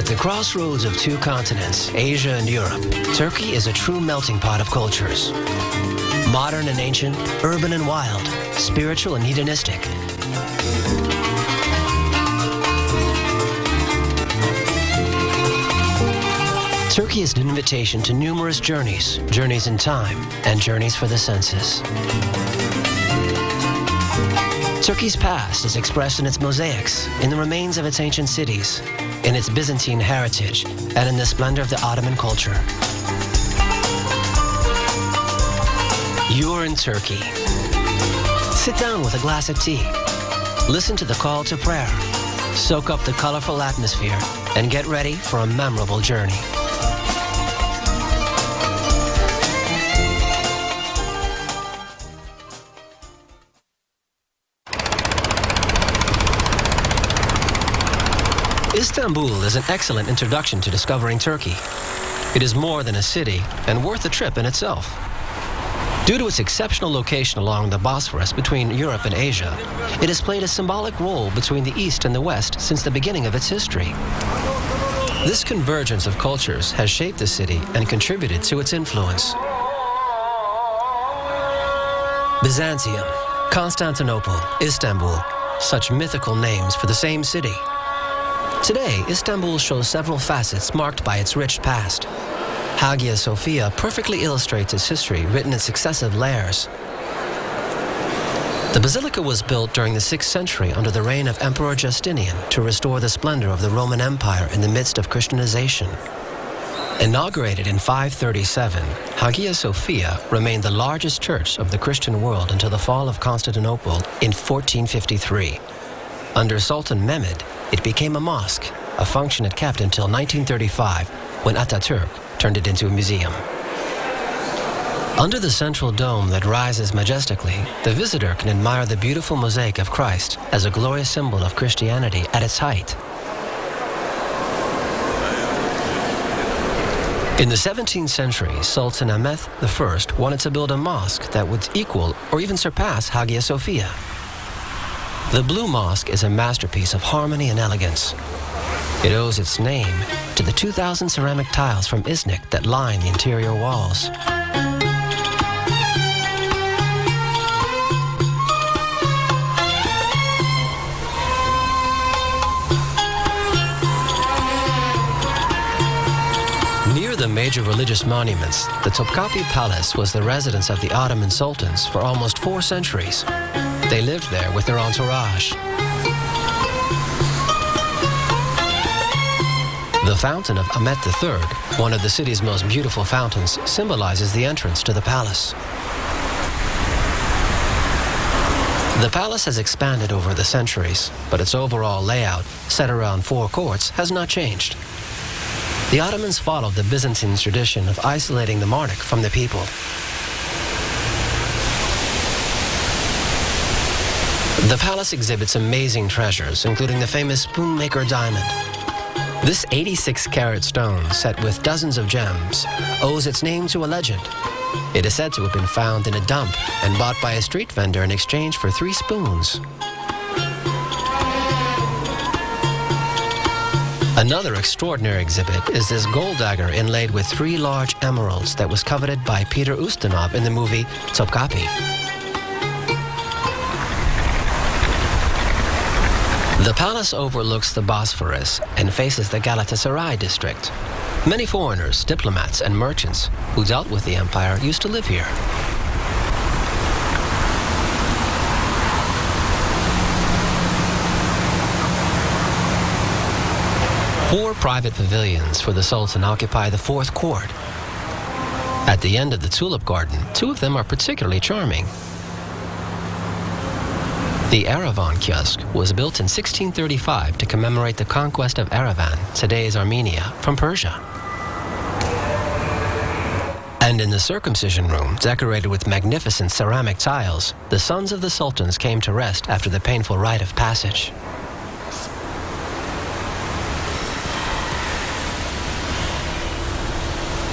At the crossroads of two continents, Asia and Europe, Turkey is a true melting pot of cultures. Modern and ancient, urban and wild, spiritual and hedonistic. Turkey is an invitation to numerous journeys, journeys in time, and journeys for the senses. Turkey's past is expressed in its mosaics, in the remains of its ancient cities, in its Byzantine heritage, and in the splendor of the Ottoman culture. You're in Turkey. Sit down with a glass of tea. Listen to the call to prayer. Soak up the colorful atmosphere and get ready for a memorable journey. Istanbul is an excellent introduction to discovering Turkey. It is more than a city and worth the trip in itself. Due to its exceptional location along the Bosphorus between Europe and Asia, it has played a symbolic role between the East and the West since the beginning of its history. This convergence of cultures has shaped the city and contributed to its influence. Byzantium, Constantinople, Istanbul, such mythical names for the same city. Today, Istanbul shows several facets marked by its rich past. Hagia Sophia perfectly illustrates its history, written in successive layers. The basilica was built during the 6th century under the reign of Emperor Justinian to restore the splendor of the Roman Empire in the midst of Christianization. Inaugurated in 537, Hagia Sophia remained the largest church of the Christian world until the fall of Constantinople in 1453. Under Sultan Mehmed, it became a mosque, a function it kept until 1935, when Ataturk turned it into a museum. Under the central dome that rises majestically, the visitor can admire the beautiful mosaic of Christ as a glorious symbol of Christianity at its height. In the 17th century, Sultan Ahmed I wanted to build a mosque that would equal or even surpass Hagia Sophia. The Blue Mosque is a masterpiece of harmony and elegance. It owes its name to the 2,000 ceramic tiles from Iznik that line the interior walls. Near the major religious monuments, the Topkapi Palace was the residence of the Ottoman sultans for almost 4 centuries. They lived there with their entourage. The Fountain of Ahmet III, one of the city's most beautiful fountains, symbolizes the entrance to the palace. The palace has expanded over the centuries, but its overall layout, set around 4 courts, has not changed. The Ottomans followed the Byzantine tradition of isolating the monarch from the people. The palace exhibits amazing treasures, including the famous Spoonmaker diamond. This 86-carat stone, set with dozens of gems, owes its name to a legend. It is said to have been found in a dump and bought by a street vendor in exchange for 3 spoons. Another extraordinary exhibit is this gold dagger inlaid with 3 large emeralds that was coveted by Peter Ustinov in the movie Topkapi. The palace overlooks the Bosphorus and faces the Galatasaray district. Many foreigners, diplomats, and merchants who dealt with the empire used to live here. Four private pavilions for the Sultan occupy the 4th court. At the end of the tulip garden, 2 of them are particularly charming. The Yerevan Kiosk was built in 1635 to commemorate the conquest of Yerevan, today's Armenia, from Persia. And in the circumcision room, decorated with magnificent ceramic tiles, the sons of the sultans came to rest after the painful rite of passage.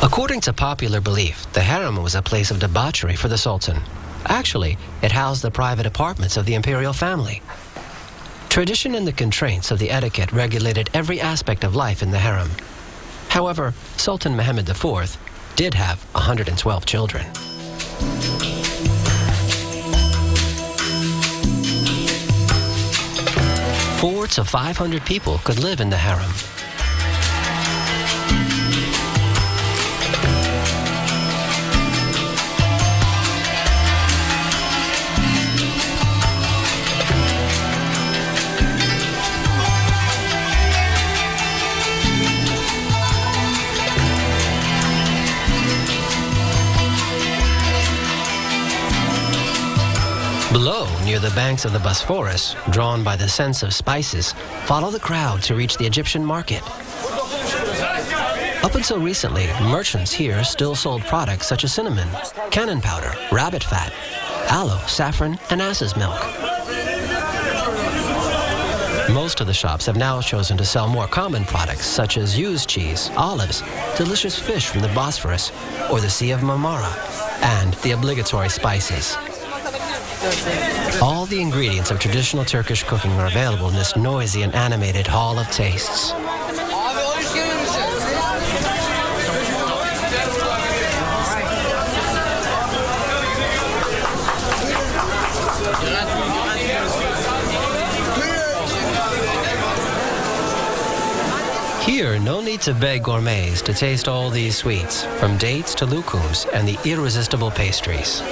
According to popular belief, the harem was a place of debauchery for the sultan. Actually, it housed the private apartments of the imperial family. Tradition and the constraints of the etiquette regulated every aspect of life in the harem. However, Sultan Mehmed IV did have 112 children. Four to 500 people could live in the harem. Below, near the banks of the Bosphorus, drawn by the sense of spices, follow the crowd to reach the Egyptian market. Up until recently, merchants here still sold products such as cinnamon, cannon powder, rabbit fat, aloe, saffron, and ass's milk. Most of the shops have now chosen to sell more common products such as used cheese, olives, delicious fish from the Bosphorus or the Sea of Marmara, and the obligatory spices. All the ingredients of traditional Turkish cooking are available in this noisy and animated hall of tastes. Here, no need to beg gourmets to taste all these sweets, from dates to lukums and the irresistible pastries.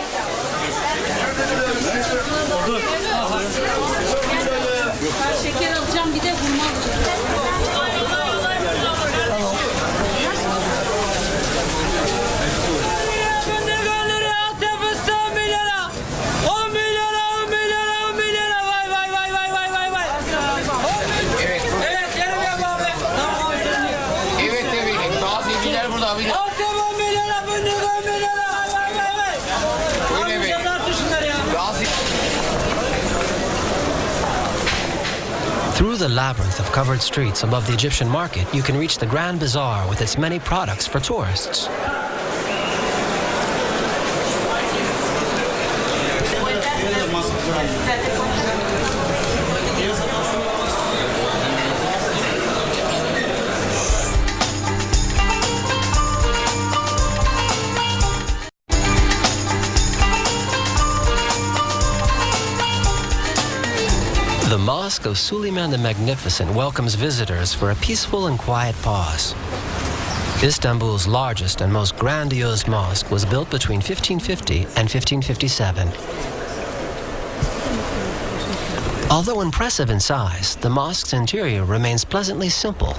Through the labyrinth of covered streets above the Egyptian market, you can reach the Grand Bazaar with its many products for tourists. The Mosque of Suleiman the Magnificent welcomes visitors for a peaceful and quiet pause. Istanbul's largest and most grandiose mosque was built between 1550 and 1557. Although impressive in size, the mosque's interior remains pleasantly simple.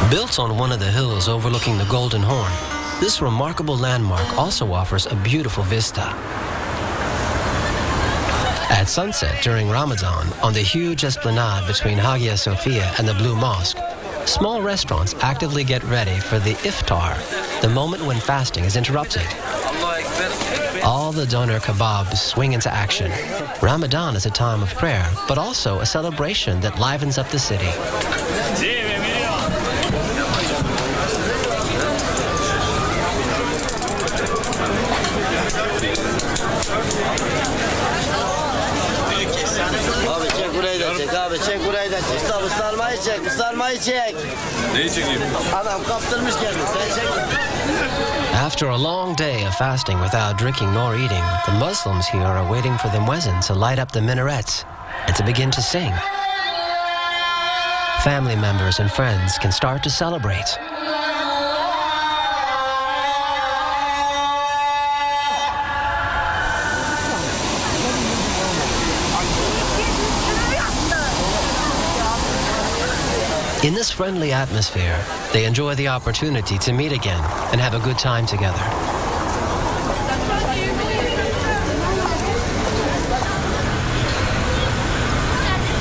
Built on one of the hills overlooking the Golden Horn, this remarkable landmark also offers a beautiful vista. At sunset during Ramadan, on the huge esplanade between Hagia Sophia and the Blue Mosque, small restaurants actively get ready for the iftar, the moment when fasting is interrupted. All the doner kebabs swing into action. Ramadan is a time of prayer, but also a celebration that livens up the city. Abi çek burayı da çek abi çek burayı da çek. Usta bu sarmayı çek bu sarmayı çek. Neyi çekeyim? Adam kaptırmış kendini sen çek. After a long day of fasting without drinking nor eating, the Muslims here are waiting for the muezzin to light up the minarets and to begin to sing. Family members and friends can start to celebrate. In this friendly atmosphere, they enjoy the opportunity to meet again and have a good time together.